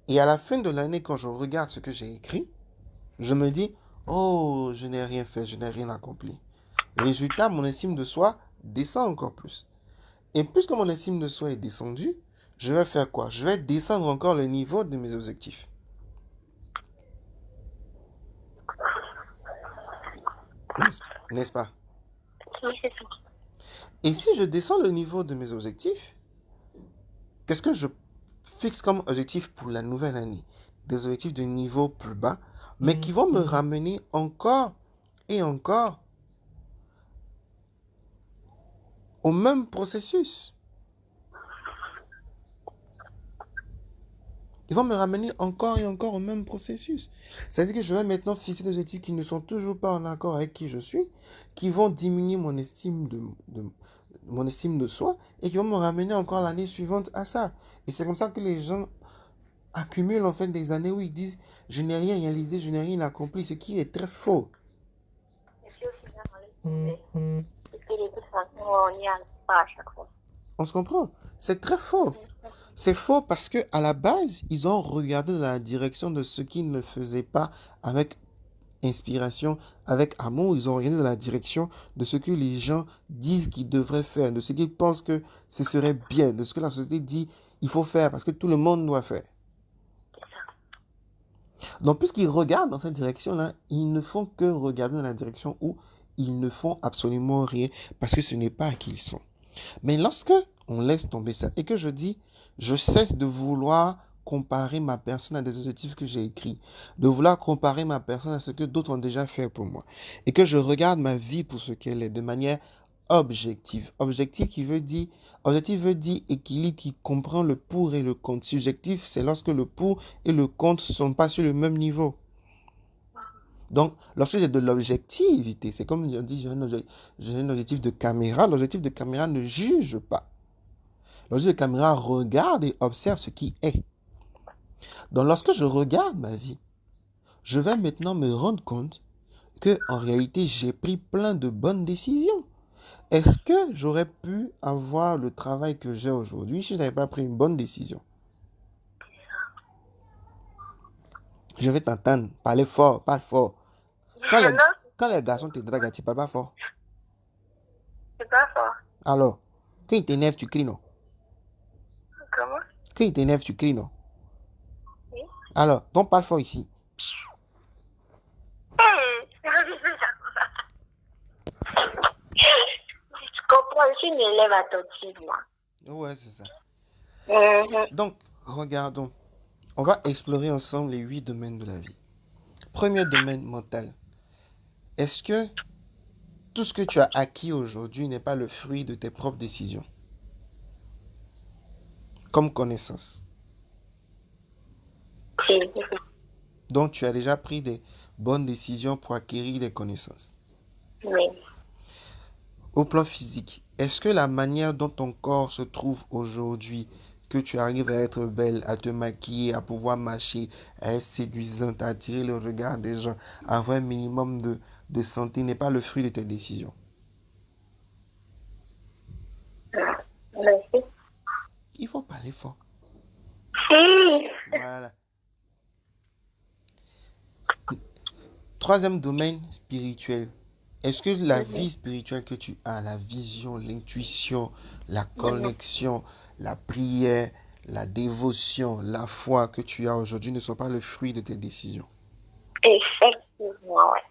Et à la fin de l'année, quand je regarde ce que j'ai écrit, je me dis, oh, je n'ai rien fait, je n'ai rien accompli. Résultat, mon estime de soi descend encore plus. Et puisque mon estime de soi est descendue, je vais faire quoi? Je vais descendre encore le niveau de mes objectifs. N'est-ce pas? Oui, c'est ça. Et si je descends le niveau de mes objectifs, qu'est-ce que je fixe comme objectif pour la nouvelle année? Des objectifs de niveau plus bas, mais qui vont me ramener encore et encore au même processus. Ils vont me ramener encore et encore au même processus. C'est-à-dire que je vais maintenant fixer des objectifs qui ne sont toujours pas en accord avec qui je suis, qui vont diminuer mon estime de soi et qui vont me ramener encore l'année suivante à ça. Et c'est comme ça que les gens accumulent en fait des années où ils disent je n'ai rien réalisé, je n'ai rien accompli, ce qui est très faux. Et puis aussi, parce que de toute façon, on n'y arrive pas à chaque fois. On se comprend? C'est très faux. C'est faux parce que à la base, ils ont regardé dans la direction de ce qu'ils ne faisaient pas avec inspiration, avec amour. Ils ont regardé dans la direction de ce que les gens disent qu'ils devraient faire, de ce qu'ils pensent que ce serait bien, de ce que la société dit il faut faire parce que tout le monde doit faire. Donc, puisqu'ils regardent dans cette direction-là, ils ne font que regarder dans la direction où ils ne font absolument rien parce que ce n'est pas à qui ils sont. Mais lorsque on laisse tomber ça et que je dis, je cesse de vouloir comparer ma personne à des objectifs que j'ai écrits, de vouloir comparer ma personne à ce que d'autres ont déjà fait pour moi, et que je regarde ma vie pour ce qu'elle est de manière objective. Objectif veut dire équilibre qui comprend le pour et le contre. Subjectif, c'est lorsque le pour et le contre ne sont pas sur le même niveau. Donc, lorsque j'ai de l'objectivité, c'est comme on dit, j'ai un objectif de caméra. L'objectif de caméra ne juge pas. L'objectif de caméra regarde et observe ce qui est. Donc, lorsque je regarde ma vie, je vais maintenant me rendre compte que en réalité, j'ai pris plein de bonnes décisions. Est-ce que j'aurais pu avoir le travail que j'ai aujourd'hui si je n'avais pas pris une bonne décision? Je vais t'entendre, parler fort, parle fort. Non, Quand les garçons te draguent, tu parles pas fort. C'est pas fort. Alors, quand ils t'énervent, tu cries, non? Comment? Quand ils t'énervent, tu cries, non? Oui. Alors, donc parle fort ici. Tu comprends, je suis une élève attentive, moi. Ouais, c'est ça. Mhm. Donc, regardons. On va explorer ensemble les 8 domaines de la vie. Premier domaine mental. Est-ce que tout ce que tu as acquis aujourd'hui n'est pas le fruit de tes propres décisions, comme connaissance? Oui. Donc, tu as déjà pris des bonnes décisions pour acquérir des connaissances. Oui. Au plan physique, est-ce que la manière dont ton corps se trouve aujourd'hui, que tu arrives à être belle, à te maquiller, à pouvoir marcher, à être séduisante, à attirer le regard des gens, à avoir un minimum de santé, n'est pas le fruit de tes décisions? Merci. Il faut parler fort. Si. Voilà. Troisième domaine spirituel. Est-ce que la vie spirituelle que tu as, la vision, l'intuition, la connexion, la prière, la dévotion, la foi que tu as aujourd'hui ne sont pas le fruit de tes décisions? Effectivement, ouais.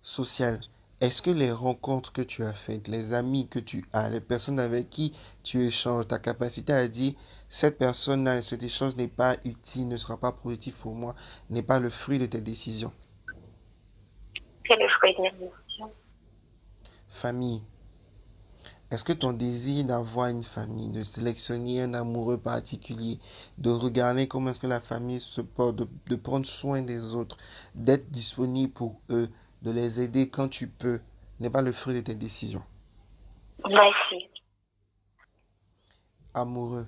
Social. Est-ce que les rencontres que tu as faites, les amis que tu as, les personnes avec qui tu échanges, ta capacité à dire cette personne-là, cet échange n'est pas utile, ne sera pas positif pour moi, n'est pas le fruit de tes décisions? C'est le fruit de mes décisions. Famille. Est-ce que ton désir d'avoir une famille, de sélectionner un amoureux particulier, de regarder comment est-ce que la famille se porte, de prendre soin des autres, d'être disponible pour eux, de les aider quand tu peux, n'est pas le fruit de tes décisions? Merci. Amoureux.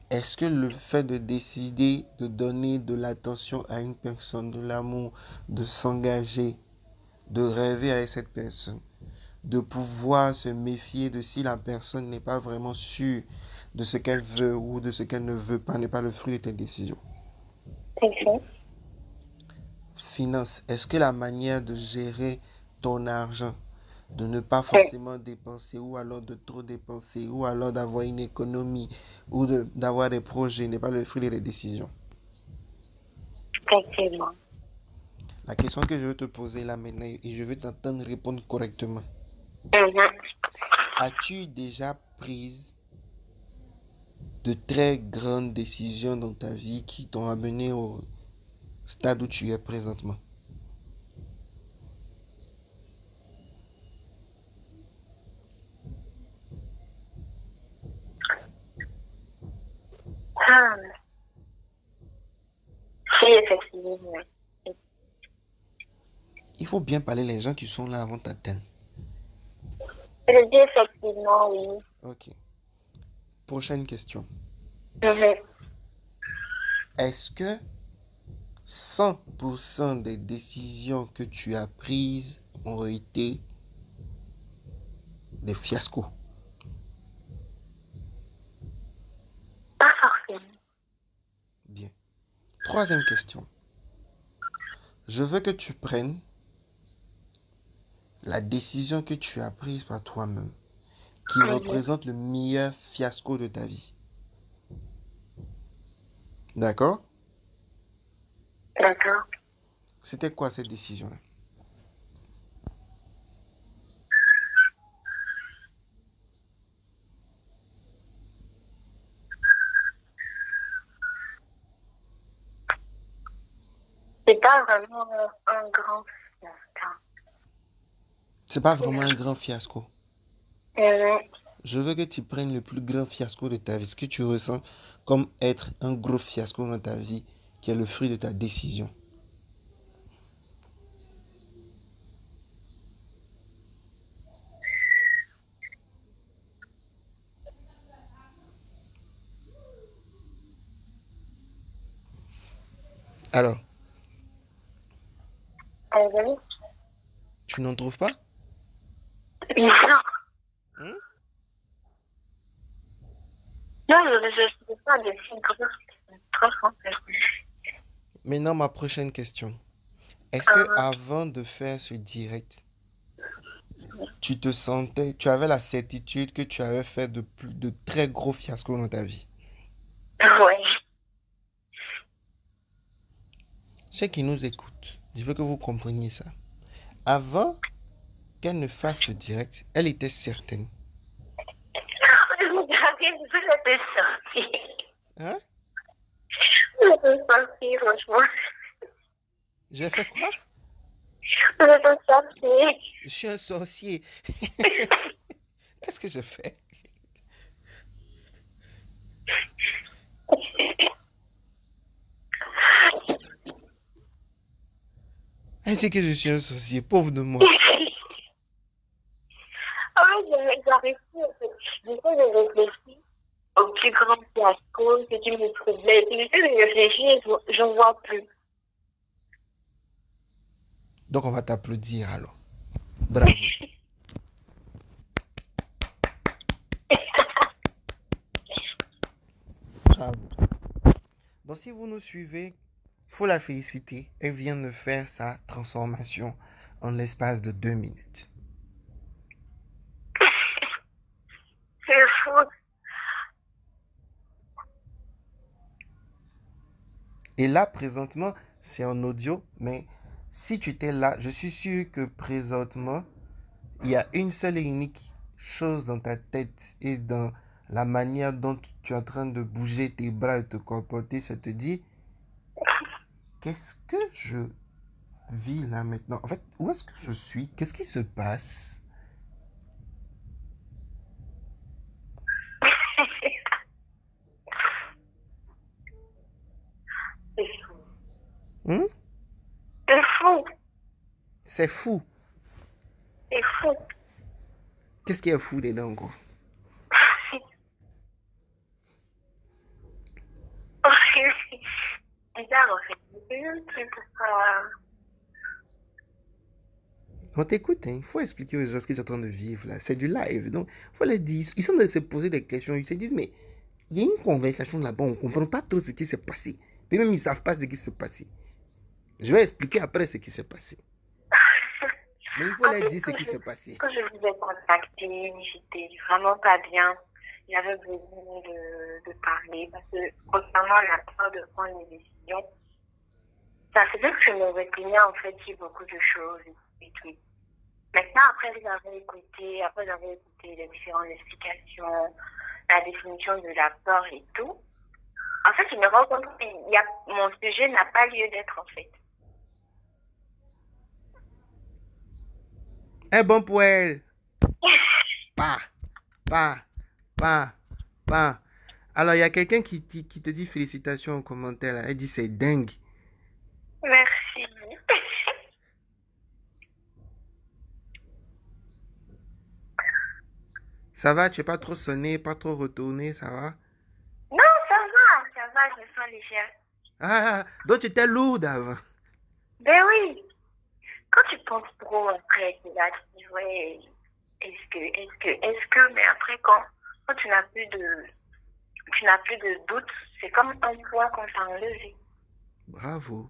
Est-ce que le fait de décider de donner de l'attention à une personne, de l'amour, de s'engager, de rêver avec cette personne, de pouvoir se méfier de si la personne n'est pas vraiment sûre de ce qu'elle veut ou de ce qu'elle ne veut pas, n'est pas le fruit de tes décisions? Mhm. Finance. Est-ce que la manière de gérer ton argent, de ne pas forcément dépenser ou alors de trop dépenser ou alors d'avoir une économie ou d'avoir des projets n'est pas le fruit de tes décisions? Effectivement. La question que je veux te poser là maintenant et je veux t'entendre répondre correctement. Mhm. As-tu déjà pris de très grandes décisions dans ta vie qui t'ont amené au stade où tu es présentement? Ah, si, effectivement, oui. Il faut bien parler les gens qui sont là avant ta tête. Je dis effectivement, oui. Ok. Prochaine question. Mhm. Est-ce que 100% des décisions que tu as prises ont été des fiascos? Pas forcément. Bien. Troisième question. Je veux que tu prennes la décision que tu as prise par toi-même qui Mhm. représente le meilleur fiasco de ta vie. D'accord? D'accord. C'était quoi cette décision-là? C'est pas vraiment un grand fiasco. C'est pas vraiment un grand fiasco. Mhm. Je veux que tu prennes le plus grand fiasco de ta vie, ce que tu ressens comme être un gros fiasco dans ta vie, qui est le fruit de ta décision. Alors, Mhm. tu n'en trouves pas? Non, Hmm? non, je ne sais pas de si grand, très grand. Maintenant, ma prochaine question. Est-ce que avant de faire ce direct, tu te sentais, tu avais la certitude que tu avais fait de très gros fiascos dans ta vie? Ouais. Ceux qui nous écoutent, je veux que vous compreniez ça. Avant qu'elle ne fasse ce direct, elle était certaine. J'arrive, je vais sortir. Hein? Je vais sortir, franchement. J'ai fait quoi? Je vais sortir. Je suis un sorcier. Qu'est-ce que je fais? Elle dit que je suis un sorcier, pauvre de moi. Ah ouais, j'arrive plus, en fait. J'essaie de réfléchir au plus grand fiasco, ce qui me troublait. J'essaie de réfléchir, je ne vois plus. Donc on va t'applaudir alors. Bravo. Bravo. Donc si vous nous suivez, il faut la féliciter. Elle vient de faire sa transformation en l'espace de 2 minutes. C'est fou. Et là, présentement, c'est en audio, mais si tu étais là, je suis sûr que présentement, il y a une seule et unique chose dans ta tête et dans la manière dont tu es en train de bouger tes bras et te comporter, ça te dit, qu'est-ce que je vis là maintenant? En fait, où est-ce que je suis? Qu'est-ce qui se passe? C'est fou. Hmm? C'est fou. C'est fou. C'est fou. Qu'est-ce qui est fou dedans, gros? C'est bizarre, en fait. C'est pour ça. On t'écoute, hein. Il faut expliquer aux gens ce que tu es en train de vivre là. C'est du live. Donc, il faut leur dire. Ils sont en train de se poser des questions. Ils se disent, mais il y a une conversation là-bas. On ne comprend pas trop ce qui s'est passé. Mais même ils ne savent pas ce qui s'est passé. Je vais expliquer après ce qui s'est passé. Mais il faut En leur fait, dire ce qui s'est passé. quand je vous ai contacté, j'étais vraiment pas bien. J'avais besoin de parler parce que concernant la peur de prendre des décisions, ça faisait que je me retenais en fait sur beaucoup de choses et tout. Maintenant, après j'avais écouté les différentes explications, la définition de la peur et tout. En fait, je me rends compte que mon sujet n'a pas lieu d'être en fait. Un bon pour elle. Pas, pas, pas, pas. Alors, il y a quelqu'un qui te dit félicitations en commentaire là. Elle dit c'est dingue. Merci. Ça va, tu n'es pas trop sonné, pas trop retourné, ça va? Non, ça va, je me sens légère. Ah, donc tu étais lourde avant. Ben oui, quand tu penses trop après, tu là, tu dis, ouais, mais après, quand tu n'as plus de doute, c'est comme un poids qu'on t'a enlevé. Bravo.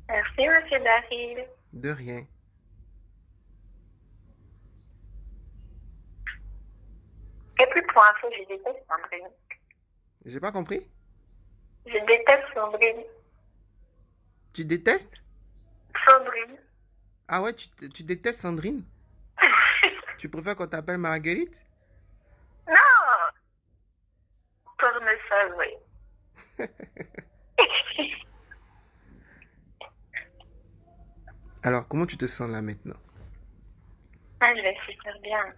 Merci, monsieur David. De rien. Et puis, pour info, je déteste Sandrine. J'ai pas compris. Je déteste Sandrine. Tu détestes? Sandrine. Ah ouais, tu détestes Sandrine? Tu préfères qu'on t'appelle Marguerite? Non, tourne ça, oui. Alors, comment tu te sens là maintenant? Ah, je vais super bien.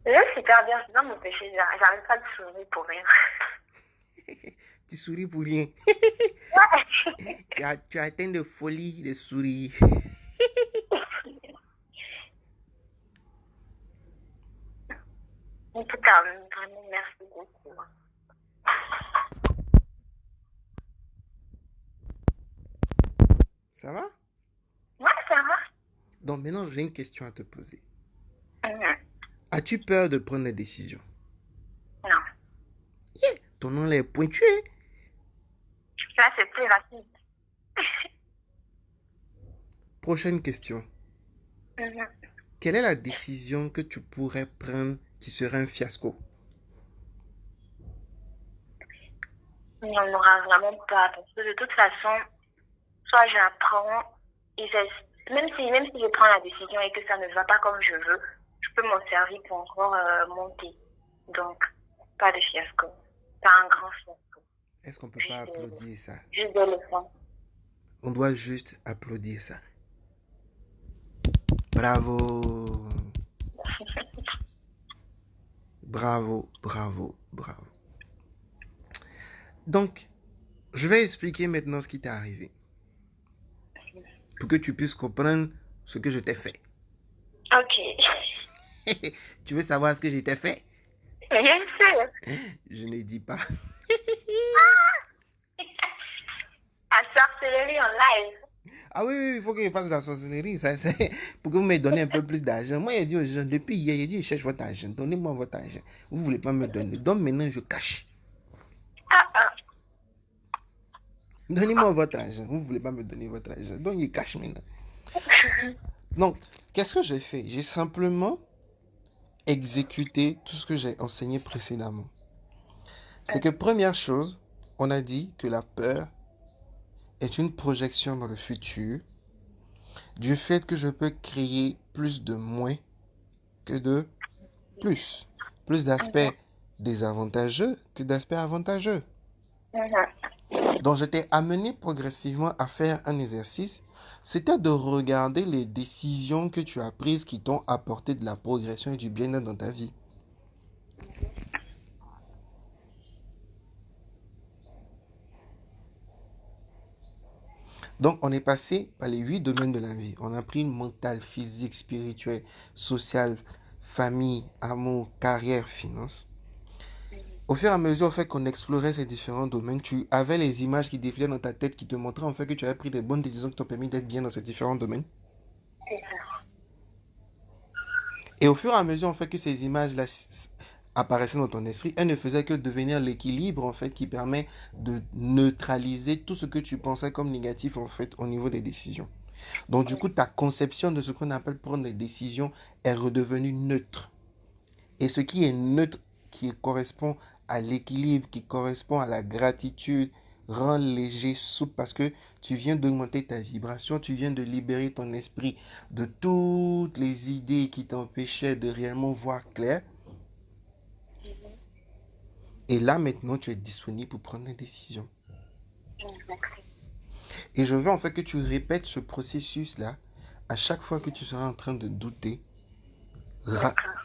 Je vais super bien, c'est dans mon péché, j'arrive pas de sourire pour rien. Tu souris pour rien. Ouais. Tu as atteint de folie de sourire. En tout cas, vraiment, merci beaucoup. Ça va? Ouais, ça va. Donc maintenant, j'ai une question à te poser. Mhm. As-tu peur de prendre des décisions? Non. Yeah. Ton nom est pointu. Là, c'est plus rapide. Prochaine question. Mhm. Quelle est la décision que tu pourrais prendre qui serait un fiasco? Il n'y en aura vraiment pas. Parce que de toute façon, soit j'apprends, même si je prends la décision et que ça ne va pas comme je veux, je peux m'en servir pour encore monter. Donc, pas de fiasco. Pas un grand fiasco. Est-ce qu'on peut pas Juste, applaudir ça? juste des leçons. On doit juste applaudir ça. Bravo. Bravo, bravo, bravo. Donc, je vais expliquer maintenant ce qui t'est arrivé. Pour que tu puisses comprendre ce que je t'ai fait. Ok. Tu veux savoir ce que je t'ai fait? Bien sûr. Je ne dis pas. À sorcellerie en live. Ah oui, oui, il faut que je fasse de la sorcellerie. Ça, pour que vous me donniez un peu plus d'argent. Moi, j'ai dit aux gens, depuis hier, j'ai dit, je cherche votre argent. Donnez-moi votre argent. Vous ne voulez pas me donner. Donc maintenant, je cache. Ah, ah. Donnez-moi votre argent. Vous ne voulez pas me donner votre argent. Donc, il cache maintenant. Donc, qu'est-ce que j'ai fait? J'ai simplement exécuté tout ce que j'ai enseigné précédemment. C'est que première chose, on a dit que la peur est une projection dans le futur du fait que je peux créer plus de moins que de plus. Plus d'aspects désavantageux que d'aspects avantageux. Donc, je t'ai amené progressivement à faire un exercice. C'était de regarder les décisions que tu as prises qui t'ont apporté de la progression et du bien-être dans ta vie. Donc, on est passé par les 8 domaines de la vie. On a pris mental, physique, spirituel, social, famille, amour, carrière, finance. Au fur et à mesure au fait qu'on explorait ces différents domaines, tu avais les images qui défilaient dans ta tête qui te montraient en fait que tu avais pris des bonnes décisions qui t'ont permis d'être bien dans ces différents domaines. Et au fur et à mesure en fait que ces images-là apparaissaient dans ton esprit, elles ne faisaient que devenir l'équilibre en fait qui permet de neutraliser tout ce que tu pensais comme négatif en fait au niveau des décisions. Donc du coup, ta conception de ce qu'on appelle prendre des décisions est redevenue neutre. Et ce qui est neutre, qui correspond à l'équilibre, qui correspond à la gratitude, rend léger, souple, parce que tu viens d'augmenter ta vibration, tu viens de libérer ton esprit de toutes les idées qui t'empêchaient de réellement voir clair. Et là, maintenant, tu es disponible pour prendre des décisions. Et je veux en fait que tu répètes ce processus-là à chaque fois que tu seras en train de douter.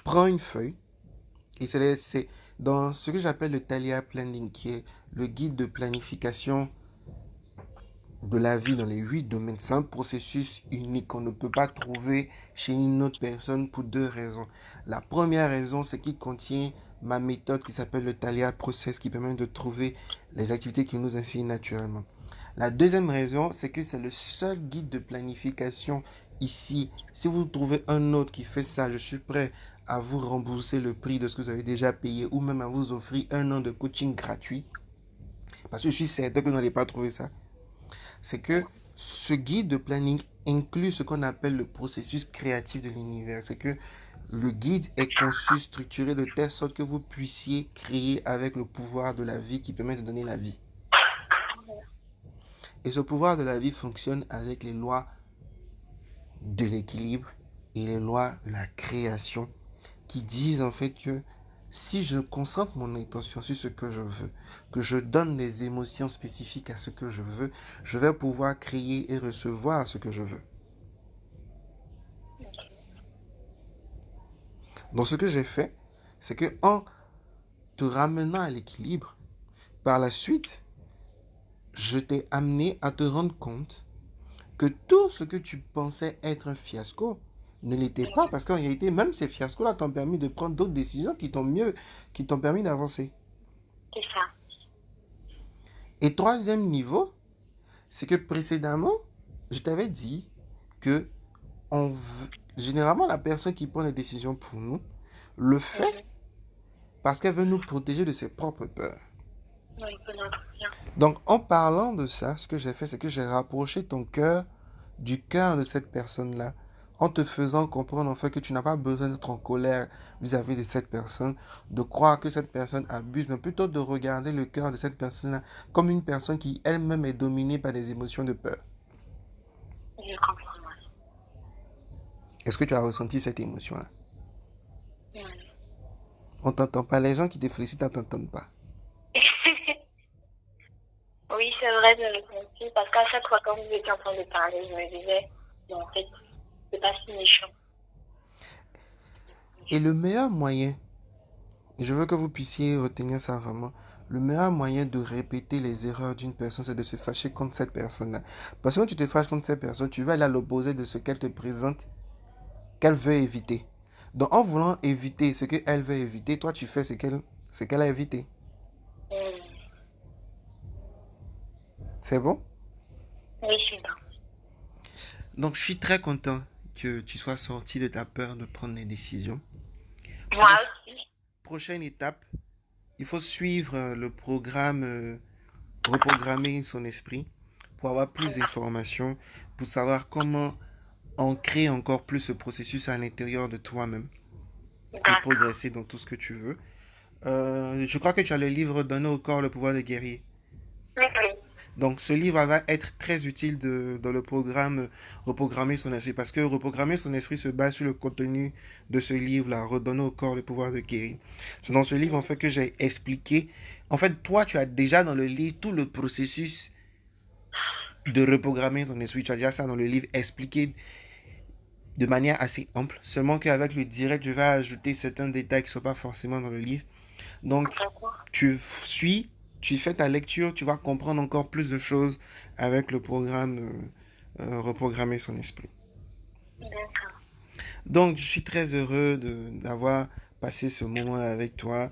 Prends une feuille. Et c'est dans ce que j'appelle le Thalia Planning, qui est le guide de planification de la vie dans les 8 domaines. C'est un processus unique qu'on ne peut pas trouver chez une autre personne pour 2 raisons. La première raison, c'est qu'il contient ma méthode qui s'appelle le Thalia Process, qui permet de trouver les activités qui nous inspirent naturellement. La deuxième raison, c'est que c'est le seul guide de planification ici. Si vous trouvez un autre qui fait ça, je suis prêt à vous rembourser le prix de ce que vous avez déjà payé ou même à vous offrir 1 an de coaching gratuit. Parce que je suis certain que vous n'allez pas trouver ça. C'est que ce guide de planning inclut ce qu'on appelle le processus créatif de l'univers. C'est que le guide est conçu, structuré de telle sorte que vous puissiez créer avec le pouvoir de la vie qui permet de donner la vie. Et ce pouvoir de la vie fonctionne avec les lois de l'équilibre et les lois de la création qui disent en fait que si je concentre mon attention sur ce que je veux, que je donne des émotions spécifiques à ce que je veux, je vais pouvoir créer et recevoir ce que je veux. Donc ce que j'ai fait, c'est que en te ramenant à l'équilibre, par la suite, je t'ai amené à te rendre compte que tout ce que tu pensais être un fiasco ne l'était pas, parce qu'en réalité, même ces fiascos-là t'ont permis de prendre d'autres décisions qui t'ont permis d'avancer. C'est ça. Et troisième niveau, c'est que précédemment, je t'avais dit que généralement, la personne qui prend les décisions pour nous le fait parce qu'elle veut nous protéger de ses propres peurs. Oui, bon entretien. Donc, en parlant de ça, ce que j'ai fait, c'est que j'ai rapproché ton cœur du cœur de cette personne-là, en te faisant comprendre en fait que tu n'as pas besoin d'être en colère vis-à-vis de cette personne, de croire que cette personne abuse, mais plutôt de regarder le cœur de cette personne-là comme une personne qui elle-même est dominée par des émotions de peur. Je comprends. Est-ce que tu as ressenti cette émotion-là? Oui. On t'entend pas. Les gens qui te félicitent ne t'entendent pas. Oui, c'est vrai, je le senti parce qu'à chaque fois quand vous étiez en train de parler, je me disais, non, en fait, c'est pas si méchant. Et le meilleur moyen, et je veux que vous puissiez retenir ça vraiment, le meilleur moyen de répéter les erreurs d'une personne, c'est de se fâcher contre cette personne-là. Parce que quand tu te fâches contre cette personne, tu vas aller à l'opposé de ce qu'elle te présente, qu'elle veut éviter. Donc en voulant éviter ce qu'elle veut éviter, toi tu fais ce qu'elle a évité. Hmm. C'est bon? Oui, c'est bon. Donc je suis très content que tu sois sorti de ta peur de prendre des décisions. Moi Proche- aussi. Prochaine étape, il faut suivre le programme reprogrammer son esprit pour avoir plus d'informations, pour savoir comment ancrer encore plus ce processus à l'intérieur de toi-même et D'accord. progresser dans tout ce que tu veux. Je crois que tu as le livre Donner au corps le pouvoir de guérir. Oui, oui. Donc ce livre va être très utile dans le programme Reprogrammer son esprit parce que Reprogrammer son esprit se base sur le contenu de ce livre-là, Redonner au corps le pouvoir de guérir. C'est dans ce livre en fait que j'ai expliqué. En fait, toi, tu as déjà dans le livre tout le processus de reprogrammer ton esprit. Tu as déjà ça dans le livre expliqué de manière assez ample. Seulement qu'avec le direct, je vais ajouter certains détails qui ne sont pas forcément dans le livre. Donc, D'accord. tu suis, tu fais ta lecture, tu vas comprendre encore plus de choses avec le programme Reprogrammer son esprit. D'accord. Donc, je suis très heureux d'avoir passé ce moment-là avec toi.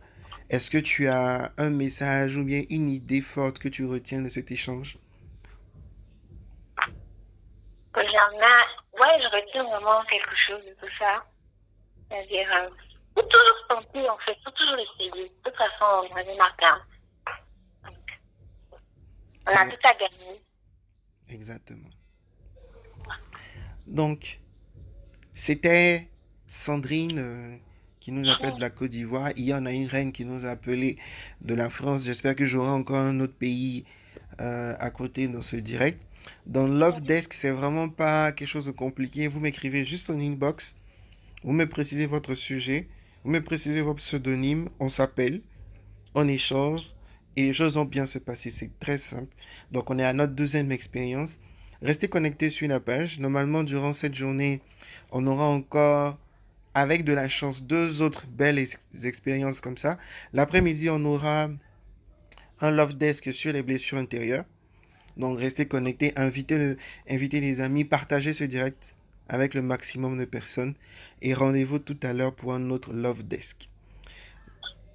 Est-ce que tu as un message ou bien une idée forte que tu retiens de cet échange? Ouais, je retiens vraiment quelque chose de tout ça. C'est-à-dire, faut toujours tenter, en fait, faut toujours essayer. De toute façon, on avait marqué. On a Eh, tout à gagner. exactement. Donc, c'était Sandrine qui nous appelle de la Côte d'Ivoire. Hier, on a une reine qui nous a appelé de la France. J'espère que j'aurai encore un autre pays à côté dans ce direct. Dans Love Desk, c'est vraiment pas quelque chose de compliqué. Vous m'écrivez juste en inbox. Vous me précisez votre sujet. Vous me précisez votre pseudonyme. On s'appelle. On échange. Et les choses vont bien se passer. C'est très simple. Donc, on est à notre deuxième expérience. Restez connectés sur la page. Normalement, durant cette journée, on aura encore, avec de la chance, deux autres belles expériences comme ça. L'après-midi, on aura un love desk sur les blessures intérieures. Donc, restez connectés, invitez les amis, partagez ce direct avec le maximum de personnes et rendez-vous tout à l'heure pour un autre love desk.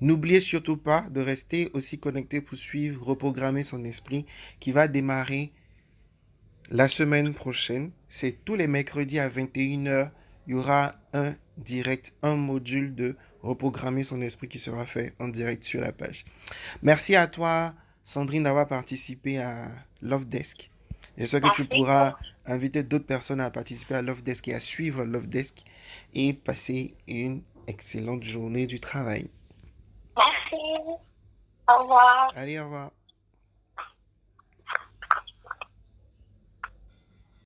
N'oubliez surtout pas de rester aussi connecté pour suivre Reprogrammer son esprit qui va démarrer la semaine prochaine. C'est tous les mercredis à 21h. Il y aura un direct, un module de Reprogrammer son esprit qui sera fait en direct sur la page. Merci à toi, Sandrine, d'avoir participé à Love Desk. J'espère que tu Merci. pourras inviter d'autres personnes à participer à Love Desk et à suivre Love Desk et passer une excellente journée du travail. Merci. Au revoir. Allez, au revoir.